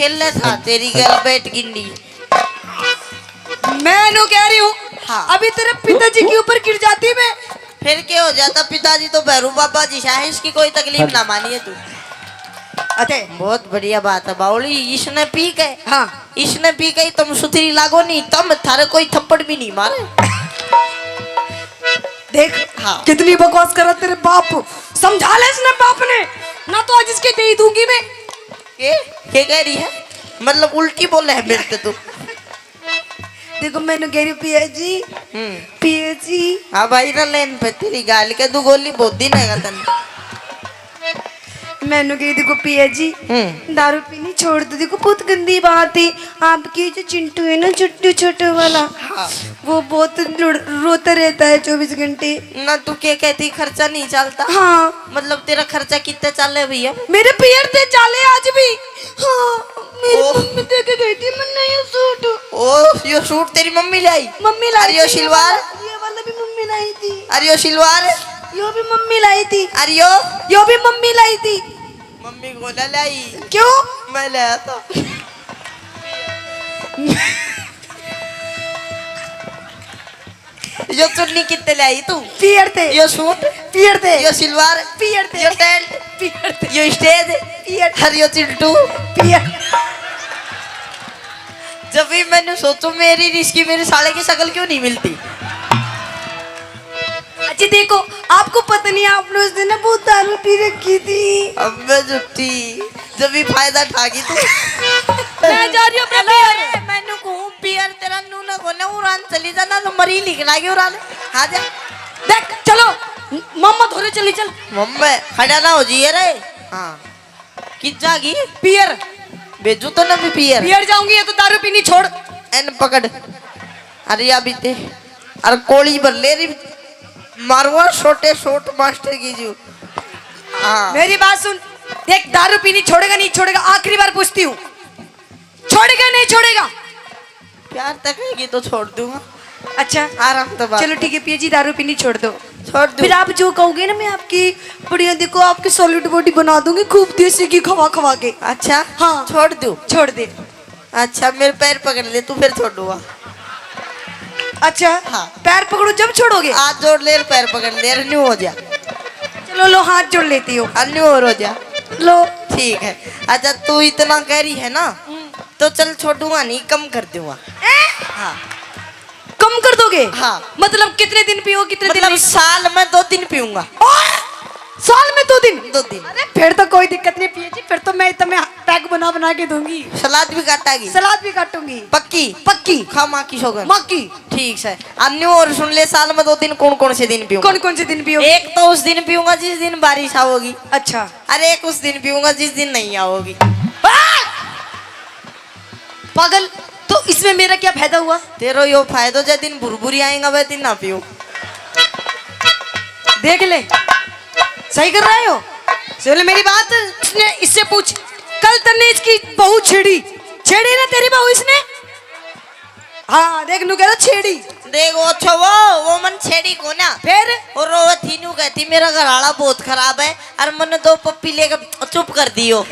खेलने था तेरी गर्ल बैठ गिंडी। मैं नो कह रही हूँ हाँ। अभी तेरे पिताजी के ऊपर गिर जाती मैं। फिर क्या हो जाता? पिताजी तो भैरू बाबा जी है, इसकी कोई तकलीफ ना मानिए तू। अरे बहुत बढ़िया बात है बाउली। इसने पी गए, हाँ इसने पी गई, तुम सुथरी लागो नहीं, तुम थारे कोई थप्पड़ भी नहीं मारे। देख हाँ। कितनी बकवास कर रहा तेरे बाप। समझा ले इसने बाप ने ना, तो आज इसके दे ही दूंगी मैं। क्या कह रही है? मतलब उल्टी बोले है मेरे से तू। देखो मैंने कह रही पिया जी, पिया जी। हाँ भाई ना लेन पे तेरी गाल के दो गोली बहुत दिन है तन। मैंने कह देखो पिया जी दारू पीनी छोड़ दो। देखो बहुत गंदी बात है, आपकी जो चिंटू है ना छोटू छोटू वाला, हाँ। वो बहुत रोता रहता है 24 घंटे। ना तू क्या कहती खर्चा नहीं चलता? हाँ मतलब तेरा खर्चा कितना चल रहा है भैया? मेरे पियर थे चाले आज भी। हाँ मेरी ओह। मम्मी दे के गई थी मैंने ये सूट। ओ यो सूट तेरी मम्मी लाई? मम्मी लाई अरे यो थी, सिलवार? ये वाला भी मम्मी लाई थी। अरे यो सिलवार? यो भी मम्मी लाई थी। अरे यो भी मम्मी लाई थी। मम्मी को ना लाई? क्यों? मैं लाया था। यो चुन्नी कितने लाई तू? पियर थे, यो सूट? पियर थे, यो सिलवार? पियर थे, यो टेंट? पियर थे, यो स्टेज? पियर, हर यो चिंटू? पियर। जब भी मैंने सोचो मेरी रिश्की मेरे साले की शक्ल क्यों नहीं मिलती? अच्छा देखो आपको पता नहीं आपने उस दिन ना बहुत दारू पी रखी थी। अब मैं जुट्टी जब भी फायदा ठागी तू। मैं जा रही हूँ अपने पियर। मैंने कहूँ पियर तेरा नू ना कोने उड़ान चली जाना तो मरी लिख लागे उड़ान। हाँ जा देख चलो मम्मा धोरे चली चल। मम्मी खड़ा ना हो जी रे। हाँ किस जागी? पियर बेचू तो ना भी पियर। पियर जाऊंगी ये तो दारू पीनी छोड़। एन पकड़। अरे या बीते अरे कोड़ी बल्ले री मारवा छोटे छोट मास्टर की जो। हाँ मेरी बात सुन, देख दारू पीनी छोड़ेगा नहीं छोड़ेगा, आखिरी बार पूछती हूँ, छोड़ेगा नहीं छोड़ेगा? प्यार तक है तो छोड़ दूंगा। अच्छा आराम तो बात। चलो ठीक है पिया जी दारू पीनी छोड़ दो। छोड़ दूं। फिर आप जो कहोगे ना मैं आपकी बढ़िया देखो आपकी सॉलिड बॉडी बना दूंगी खूब देसी की खवा खवा के। अच्छा हाँ छोड़ दूं। छोड़ दे। अच्छा मेरे पैर पकड़ ले तू फिर छोड़ दूंगा। अच्छा हाँ। पैर पकड़ो जब छोड़ोगे? हाथ जोड़ ले पैर पकड़ ले न्यू हो जा। चलो लो हाथ जोड़ लेती हो। न्यू और हो जा। लो ठीक है। अच्छा तू इतना कह रही है ना तो चल छोड़ूंगा नहीं कम कर दूंगा। हाँ कम कर दोगे? हाँ। मतलब कितने दिन पियो कितने मतलब दिन? साल में 2 दिन पीऊंगा। साल में 2 दिन? 2 दिन। अरे फिर तो कोई दिक्कत नहीं पिया जी, फिर तो मैं तुम्हें पैक बना बना के दूंगी। सलाद भी काटागी? सलाद भी काटूंगी। पक्की? पक्की। खा माँ की सौगंध। मक्की। ठीक है। अन्य और सुन ले साल में 2 दिन कौन कौन से दिन पीऊंगा? कौन कौन से दिन पियो? एक तो उस दिन पीऊंगा जिस दिन बारिश आओगी। अच्छा अरे एक उस दिन पीऊंगा जिस दिन नहीं आओगी। पागल, तो इसमें मेरा क्या फायदा हुआ? तेरो यो फायदो जे दिन भुरभुरी आएगा वह दिन ना पियो। देख ले सही कर रहे हो। चलो मेरी बात इससे पूछ, कल तन्ने इसकी बहू छेड़ी छेड़ी ना तेरी बहू इसने? हाँ देख नू कह रहा छेड़ी। देखो अच्छा वो मन छेड़ी को ना फिर और रोवे थी नू कहती मेरा घरवाला बहुत खराब है और मैंने 2 पप्पी लेकर चुप कर दियो।